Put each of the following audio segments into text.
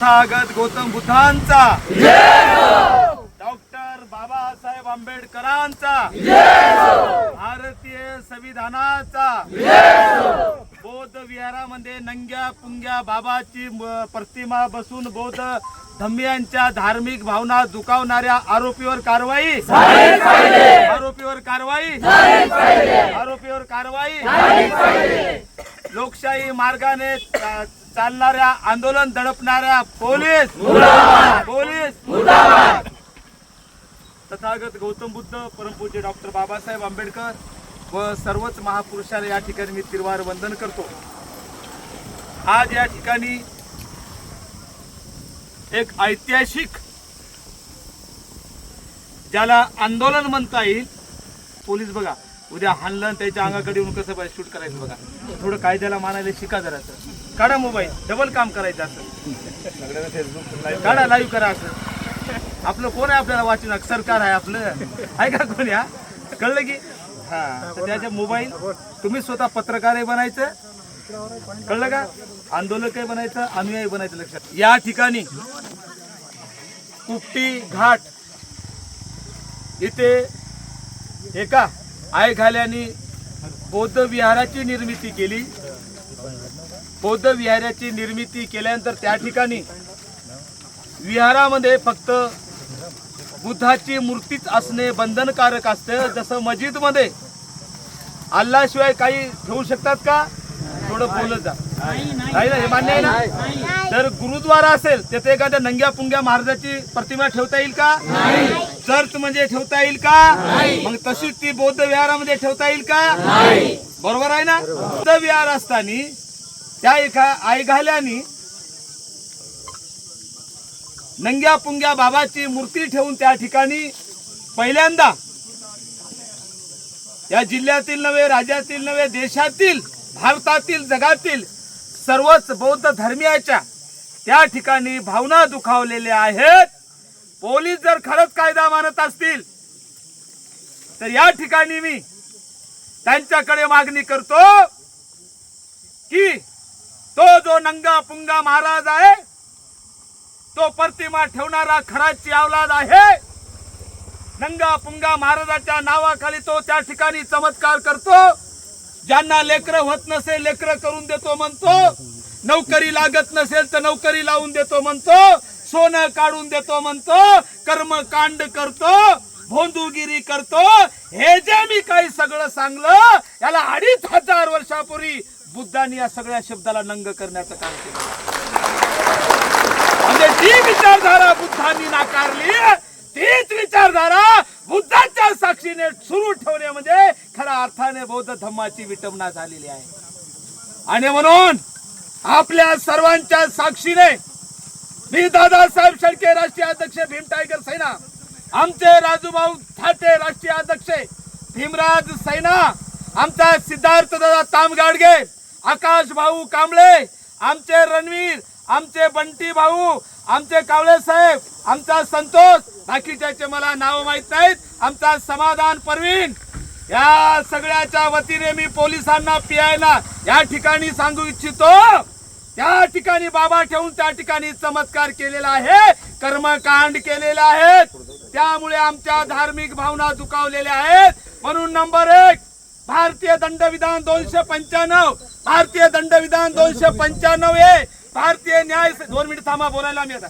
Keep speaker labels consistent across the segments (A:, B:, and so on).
A: तथागत गौतम बुद्धांचा, डॉक्टर बाबासाहेब आंबेडकरांचा, भारतीय संविधानाचा, बौद्ध विहारामध्ये नंग्या पुंग्या बाबाची प्रतिमा बसून बौद्ध धम्मियांच्या धार्मिक भावना दुखावणाऱ्या आरोपीवर कारवाई, आरोपीवर कारवाई, आरोपीवर कारवाई, लोकशाही मार्गाने चालणाऱ्या आंदोलन दडपणाऱ्या पोलीस तथागत गौतम बुद्ध, परमपूज्य डॉक्टर बाबासाहेब आंबेडकर व सर्वच महापुरुषांना या ठिकाणी मी तिरवार वंदन करतो। आज या ठिकाणी एक ऐतिहासिक, ज्याला आंदोलन म्हणता येईल, पोलीस बघा उद्या हाणलं त्याच्या अंगाकडे येऊन कसं शूट करायचं बघा, थोडं कायद्याला मानायला शिका जरा, काढा मोबाईल, डबल काम करायचं असं, काढा लाईव्ह करा असं, आपलं कोण आहे आपल्याला वाचून, सरकार आहे आपलं, आहे का कोणी, हा कळलं की, हा तर त्याच्या मोबाईल, तुम्ही स्वतः पत्रकारही बनायचं, कळलं का, आंदोलकही बनायचं, अनुयायी बनायचं, लक्षात। या ठिकाणी कुपटी घाट इथे एका आयघाल्याने बौद्ध विहाराची निर्मिती केली। बौद्ध विहाराची निर्मिती केल्यानंतर त्या ठिकाणी विहारामध्ये फक्त बुद्धाची मूर्तीच असणे बंधनकारक असते। जसं मस्जिदमध्ये अल्लाशिवाय काही ठेवू शकतात का, थोडं बोलत जा, नाही ना, हे मान्य आहे ना। तर गुरुद्वारा असेल तिथे एखाद्या नंग्या पुंग्या महाराजाची प्रतिमा ठेवता येईल का, चर्च म्हणजे ठेवता येईल का, मग तशीच ती बौद्ध विहारामध्ये ठेवता येईल का, बरोबर आहे ना। बौद्ध विहार असताना त्या एका आयघाल्यानी नंग्या पुंग्या बाबाची मूर्ती ठेवून त्या ठिकाणी पहिल्यांदा या जिल्ह्यातील नव्हे, राज्यातील नव्हे, देशातील, भारतातील, जगातील सर्वच बौद्ध धर्मियाच्या त्या ठिकाणी भावना दुखावलेल्या आहेत। पोलीस जर खरंच कायदा मानत असतील तर या ठिकाणी मी त्यांच्याकडे मागणी करतो की तो जो नंगा पुंगा महाराज आहे तो प्रतिमा ठेवणारा खराची औलाद आहे। नंगा पुंगा महाराजाच्या नावाखाली तो त्या ठिकाणी चमत्कार करतो, ज्यांना लेकरं होत नसेल लेकरं करून देतो म्हणतो, नोकरी लागत नसेल तर नोकरी लावून देतो म्हणतो, सोनं काढून देतो म्हणतो, कर्मकांड करतो, भोंदूगिरी करतो। हे जे मी काही सगळं सांगलं याला 2500 वर्षापूर्वी बुद्धांनी या सगळ्या शब्दाला नंग करण्याचं काम केलं। म्हणजे जी विचारधारा बुद्धांनी नाकारली तीच विचारधारा बुद्धाच्या साक्षीने सुरू ठेवणे म्हणजे खऱ्या अर्थाने बौद्ध धम्माची विटंबना झालेली आहे। आणि म्हणून आपल्या सर्वांच्या साक्षीने मी दादासाहेब शेळके राष्ट्रीय अध्यक्ष भीम टायगर सेना, आमचे राजूभाऊ थाटे राष्ट्रीय अध्यक्ष भीमराज सेना, आमचा सिद्धार्थ दादा तामगाडगे, आकाश भाऊ कांबळे, आमचे रणवीर, आमचे बंटी भाऊ, आमचे कावळे साहेब, आमचा संतोष, बाकीच्याचे मला नाव माहित नाहीत, आमचा समाधान परवीन, या सगळ्याच्या वतीने मी पोलिसांना पीआयला या ठिकाणी सांगू इच्छितो, त्या ठिकाणी बाबा ठेवून त्या ठिकाणी चमत्कार केलेला आहे, कर्मकांड केलेला आहे, त्यामुळे आमच्या धार्मिक भावना दुखावलेल्या आहेत। म्हणून नंबर 1 भारतीय दंडविधान 295, भारतीय दंडविधान 295 हे भारतीय न्याय, 2 मिनिट थांबा, बोलायला मी आता,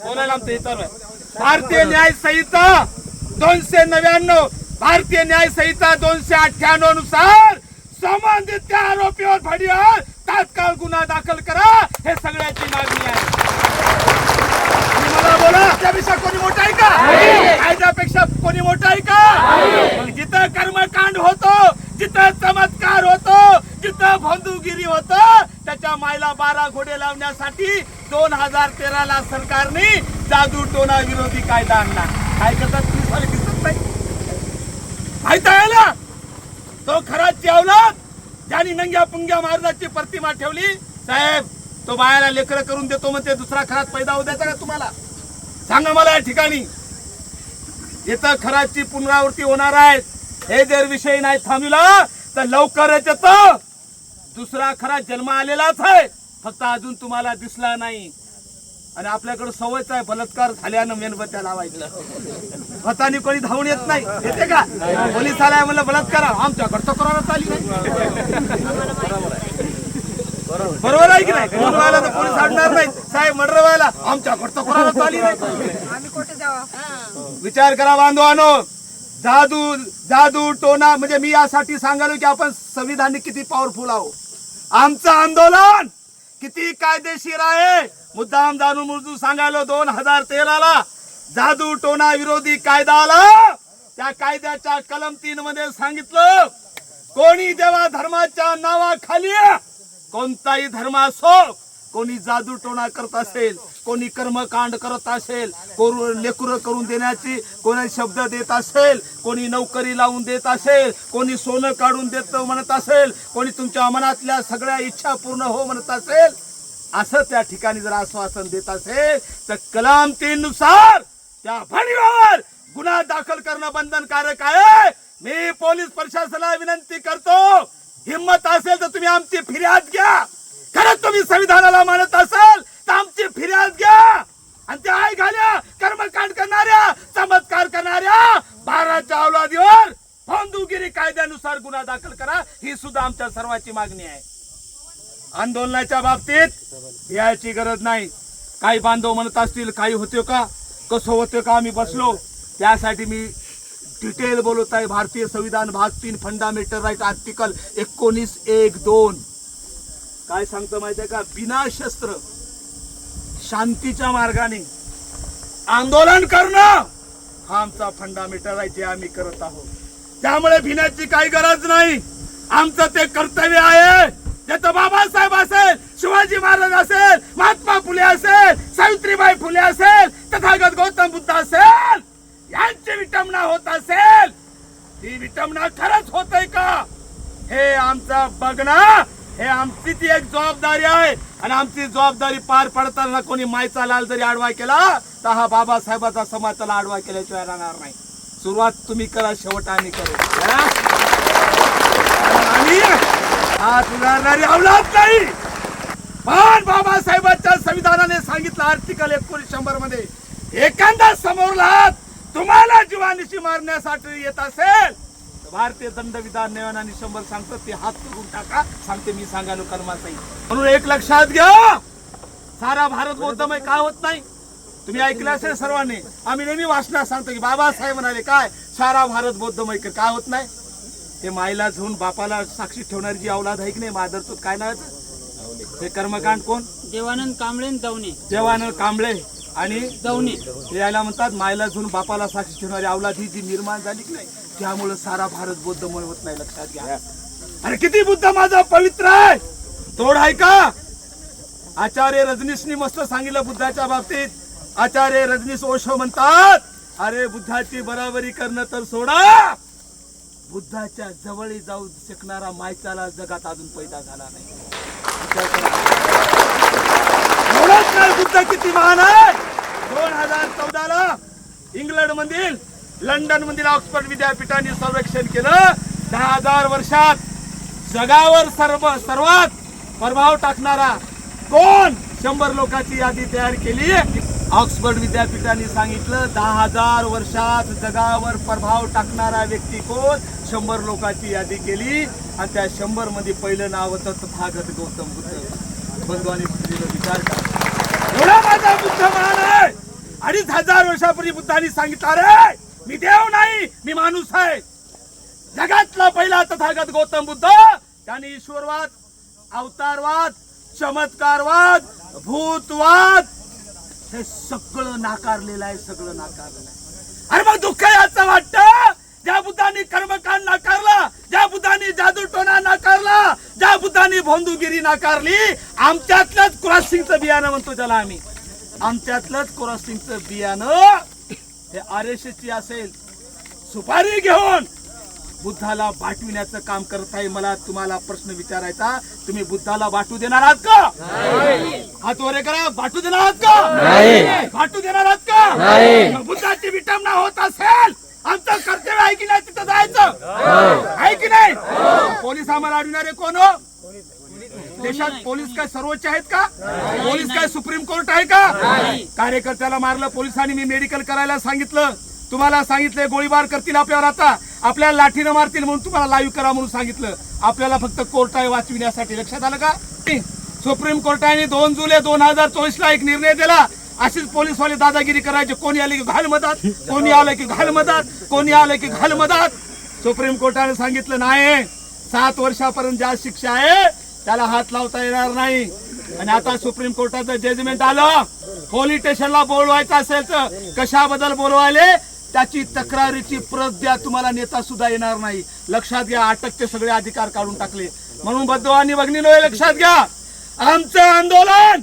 A: बोलायला आमचं इतर आहे, भारतीय न्याय संहिता 299, भारतीय न्याय संहिता 298 नुसार संबंधित त्या आरोपीवर फडीवर तात्काळ गुन्हा दाखल करा, हे सगळ्याची मागणी आहे। मला बोला, त्यापेक्षा कोणी मोठा आहे का, कायद्यापेक्षा कोणी मोठा आहे का? जिथं कर्मकांड होतो, जिथं चमत्कार होतो, जिथं भोंदूगिरी होतं, त्याच्या मायला 12 घोडे लावण्यासाठी 2013 ला सरकारने जादू टोना विरोधी कायदा आणला। काय करतात तुम्ही साले, दिसत नाही, माहित आहे ना, तो खराची औलाद ज्यांनी नंग्या पुंग्या महाराजाची प्रतिमा ठेवली। साहेब, तो बायाला लेकरं करून देतो म्हणते, दुसरा खरात पैदा होऊ द्यायचा का तुम्हाला, सांगा मला। या ठिकाणी इथं खराची पुनरावृत्ती होणार आहे, हे जर विषय नाही थांबला तर लवकरच येतो दुसरा खरा जन्म आलेलाच आहे, फक्त अजून तुम्हाला दिसला नाही। आणि आपल्याकडे सवयच आहे बलात्कार झाल्यानं मेणबत्त्या लावायचं. हाताने कोणी धावून येत नाही, येते का? पोलीस आलाय म्हणलं बलात्कार, आमच्याकडे तक्रार आली नाही. बरोबर आहे की नाही? खून व्हायला तर पोलीस आणणार नाही, साहेब मर्डर व्हायला आमच्याकडे तक्रार आली नाही. विचार करा बांधवानो, जादू जादू टोना म्हणजे मी यासाठी सांगालो की आपण संविधानिक किती पॉवरफुल आहोत. आमचं आंदोलन किती कायदेशीर आहे मुद्दाम जाणून मुजून सांगायला. 2013ला जादू टोना विरोधी कायदा आला. त्या कायद्याच्या कलम 3 मध्ये सांगितलं, कोणी देवा धर्माच्या नावाखाली कोणताही धर्म असो, कोणी जादू टोना करत असेल, कोणी कर्मकांड करत असेल, लेकरं करून देण्याची कोणी शब्द देत असेल, कोणी नोकरी लावून देत असेल, कोणी सोनं काढून देत म्हणत असेल, कोणी तुमच्या मनातल्या सगळ्या इच्छा पूर्ण हो म्हणत असेल, असं त्या ठिकाणी जर आश्वासन देत असेल तर कलम 3 नुसार त्या भांडीवर गुन्हा दाखल करणं बंधनकारक आहे. मी पोलीस प्रशासनाला विनंती करतो, हिम्मत असेल तर तुम्ही आमची फिर्याद घ्या. खरंच तुम्ही संविधानाला मानत असाल तर आमची फिर्याद घ्या आणि त्या आई घाल्या कर्मकांड करणाऱ्या, चमत्कार करणाऱ्या 12च्या अवलादीवर बंधुगिरी कायद्यानुसार गुन्हा दाखल करा. ही सुद्धा आमच्या सर्वांची मागणी आहे. आंदोलनाच्या बाबतीत याची गरज नाही. काही बांधव म्हणत असतील काही होते का, कसं होते का, आम्ही बसलो. त्यासाठी मी डिटेल बोलत आहे. भारतीय संविधान भाग 3 फंडामेंटल राईट आर्टिकल 19(1)(2) काय सांगतं माहितीये का? बिना शस्त्र शांतीच्या मार्गाने आंदोलन करणं हा आमचा फंडामेंटल आहे, जे आम्ही करत आहोत. त्यामुळे भिण्याची काही गरज नाही. आमचं ते कर्तव्य आहे. ज्याचं बाबासाहेब असेल, शिवाजी महाराज असेल, महात्मा फुले असेल, सावित्रीबाई फुले असेल, तथागत गौतम बुद्ध असेल, यांची विटंबना होत असेल, ती विटंबना खरंच होतय का हे आमचं बघणं, हे आमची ती एक जबाबदारी आहे. आणि आमची जबाबदारी पार पडताना कोणी मायचा लाल जरी आडवा केला तर हा बाबासाहेबाचा समाज त्याला आडवा केल्याशिवाय राहणार नाही. सुरुवात तुम्ही करा, शेवट आम्ही करू. आणि हात उगारणारी अवलाद नाही. पण बाबासाहेबांच्या संविधानाने सांगितलं आर्टिकल 1900 मध्ये, एखादा समोरला तुम्हाला जीवानिशी मारण्यासाठी येत असेल तर भारतीय दंडविधान न्यायालयाने 100 सांगतं ते हात करून टाका. सांगते मी, सांगायला कर्माचाही. म्हणून एक लक्षात घ्या, सारा भारत बौद्धमय का होत नाही? तुम्ही ऐकलं असेल सर्वांनी. आम्ही नेहमी वाचनात सांगतो की बाबासाहेब म्हणाले काय, सारा भारत बौद्धमय का होत नाही? ते मायला घेऊन बापाला साक्षी ठेवणारी जी अवलाद आहे की नाही, मादरचोद काय नावाचं हे कर्मकांड कोण?
B: देवानंद कांबळे दवणे.
A: देवानंद कांबळे आणि
B: दवणे
A: याला म्हणतात मायला घेऊन बापाला साक्षी ठेवणारी अवलाद ही जी निर्माण झाली की नाही, त्यामुळे सारा भारत बौद्धमय होत नाही. लक्षात घ्या. अरे किती बुद्ध माझा पवित्र आहे, तोड आहे का? आचार्य रजनीशनी मस्त सांगितलं बुद्धाच्या बाबतीत. आचार्य रजनीश ओशो म्हणतात, अरे बुद्धाची बराबरी करणं तर सोडा, बुद्धाच्या जवळ जाऊ शकणारा मायचाला जगात अजून पैदा झाला नाही. एवढंच नाही, बुद्ध किती महान आहे. 2014ला इंग्लंड मधील, लंडन मधील ऑक्सफर्ड विद्यापीठाने सर्वेक्षण केलं. 10,000 वर्षात जगावर सर्वात प्रभाव टाकणारा कोण, 100 लोकांची यादी तयार केली. ऑक्सफर्ड विद्यापीठाने सांगितलं 10,000 वर्षात जगावर प्रभाव टाकणारा व्यक्ती कोण, 100 लोकांची यादी केली. आणि त्या 100 मध्ये पहिलं नाव होतं तथागत गौतम बुद्ध. बंधवांनी विचार करा, एवढा माझा बुद्ध महान आहे. 2,500 वर्षापूर्वी बुद्धांनी सांगितलं, अरे मी देव नाही, मी माणूस आहे. जगातला पहिला तथागत गौतम बुद्ध, त्याने ईश्वरवाद, अवतारवाद, चमत्कारवाद, भूतवाद हे सगळं नाकारलेलं आहे, सगळं नाकारलेलं आहे. अरे मग दुःख याचं वाटतं, ज्या बुद्धांनी कर्मकांड नाकारला, ज्या बुद्धांनी जादूटोना नाकारला, ज्या बुद्धांनी भोंदूगिरी नाकारली, आमच्यातलंच क्रॉसिंगचं बियाणं म्हणतो त्याला आम्ही, आमच्यातलंच क्रॉसिंगचं बियाणं हे RSSची असेल, सुपारी घेऊन बुद्धाला वाटविण्याचं काम करत आहे. मला तुम्हाला प्रश्न विचारायचा, तुम्ही बुद्धाला वाटू देणार आहात का? हात वर करा. वाटू देणार आहात का? वाटू देणार आहात का? बुद्धाची विटंबना होत असेल, आमचं कर्तव्य आहे की नाही तिथं जायचं, आहे की नाही? पोलीस आम्हाला अडविणारे कोण हो? देशात पोलीस काय सर्वोच्च आहेत का? पोलीस काय सुप्रीम कोर्ट आहे का? कार्यकर्त्याला मारलं पोलिसांनी, मी मेडिकल करायला सांगितलं, तुम्हाला सांगितलंय गोळीबार करतील आपल्यावर, आता आपल्याला लाठीनं मारतील म्हणून तुम्हाला लाईव्ह करा म्हणून सांगितलं. आपल्याला फक्त कोर्ट आहे वाचविण्यासाठी. लक्षात आलं का? सुप्रीम कोर्टाने 2 जुलै 2024 ला एक निर्णय दिला. अशीच पोलीसवाले दादागिरी करायचे, कोणी आले की घाल मदत, कोणी आलं की घाल मदत, कोणी आलं की घाल मदत. सुप्रीम कोर्टाने सांगितलं नाही, 7 वर्षापर्यंत ज्या शिक्षा आहे त्याला हात लावता येणार नाही. आणि आता सुप्रीम कोर्टाचं जजमेंट आलं, पोलीस स्टेशनला बोलवायचं असेल तर कशाबद्दल बोलवायले त्याची तक्रारीची प्रत द्या, तुम्हाला नेता सुद्धा येणार नाही. लक्षात घ्या, अटकचे सगळे अधिकार काढून टाकले. म्हणून बंधू आणि भगिनींनो, लक्षात घ्या, आमचं आंदोलन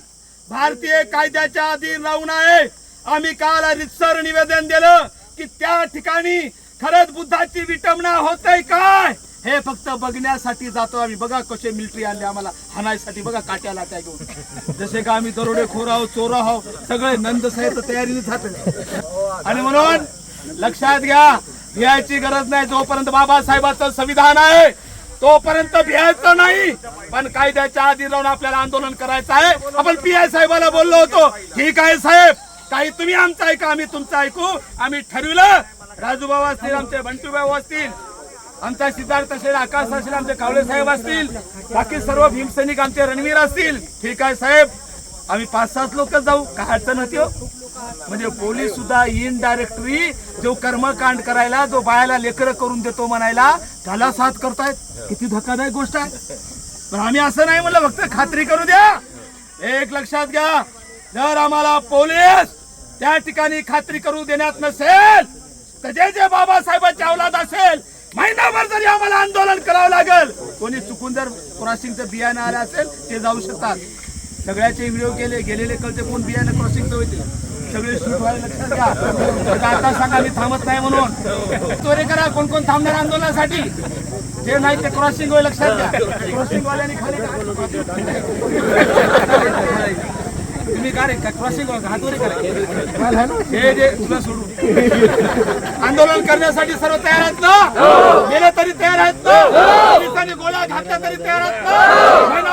A: भारतीय कायद्याच्या अधीन राहून आहे. आम्ही काल रितसर निवेदन दिलं की त्या ठिकाणी खरंच बुद्धाची विटंबना होतय काय हे फक्त बघण्यासाठी जातो आम्ही. बघा कसे मिलिटरी आणले आम्हाला हाणायसाठी, बघा काट्याला त्या घेऊन, जसे का आम्ही दरोडेखोर आहोत, चोर आहोत, सगळे नंद साहेब तयारीने जात. आणि म्हणून लक्षात घ्या, भियायची गरज नाही. जोपर्यंत बाबासाहेबांचं संविधान आहे तोपर्यंत भियायचं नाही, पण कायद्याच्या अधीन राहून आपल्याला आंदोलन करायचं आहे. आपण पीआय साहेबाला बोललो होतो, ठीक आहे साहेब, काही तुम्ही आमचं ऐका, आम्ही तुमचं ऐकू. आम्ही ठरविलं, राजूभाऊ असतील, आमचे बंटूभाऊ असतील, आमचा सिद्धार्थ असेल, आकाश असेल, आमचे कावळे साहेब असतील, बाकी सर्व भीमसैनिक आमचे रणवीर असतील, ठीक आहे साहेब, आम्ही 5-7 लोक जाऊ, काय अडचण होती हो. म्हणजे पोलीस सुद्धा इनडायरेक्टली जो कर्मकांड करायला, जो बायाला लेकरं करून देतो म्हणायला, त्याला साथ करतायत. किती धक्कादायक गोष्ट आहे. पण आम्ही असं नाही म्हणलं, फक्त खात्री करू द्या. एक लक्षात घ्या, जर आम्हाला पोलीस त्या ठिकाणी खात्री करू देण्यात नसेल तर जे बाबासाहेबांची औलाद असेल, महिनाभर जरी आम्हाला आंदोलन करावं लागेल. कोणी चुकून जर क्रॉसिंगचं बियाणं आलं असेल ते जाऊ शकतात. सगळ्याचे व्हिडिओ गेलेले कळते कोण बियाणं क्रॉसिंगचं होते, सगळे शूट व्हायला. लक्षात घ्या, आता सांगा मी थांबत नाही म्हणून. चोरी करा, कोण कोण थांबणार आंदोलनासाठी, जे नाही ते क्रॉसिंग होईल. लक्षात घ्या, क्रॉसिंग वाल्यांनी खाली तुम्ही का रे क्रॉसिंग हातोरी करा, हे जे तुला सोडून आंदोलन करण्यासाठी सर्व तयार आहेत ना, गेले तरी तयार आहेत ना, पोलिसांनी गोळ्या घातल्या तरी तयार आहेत ना.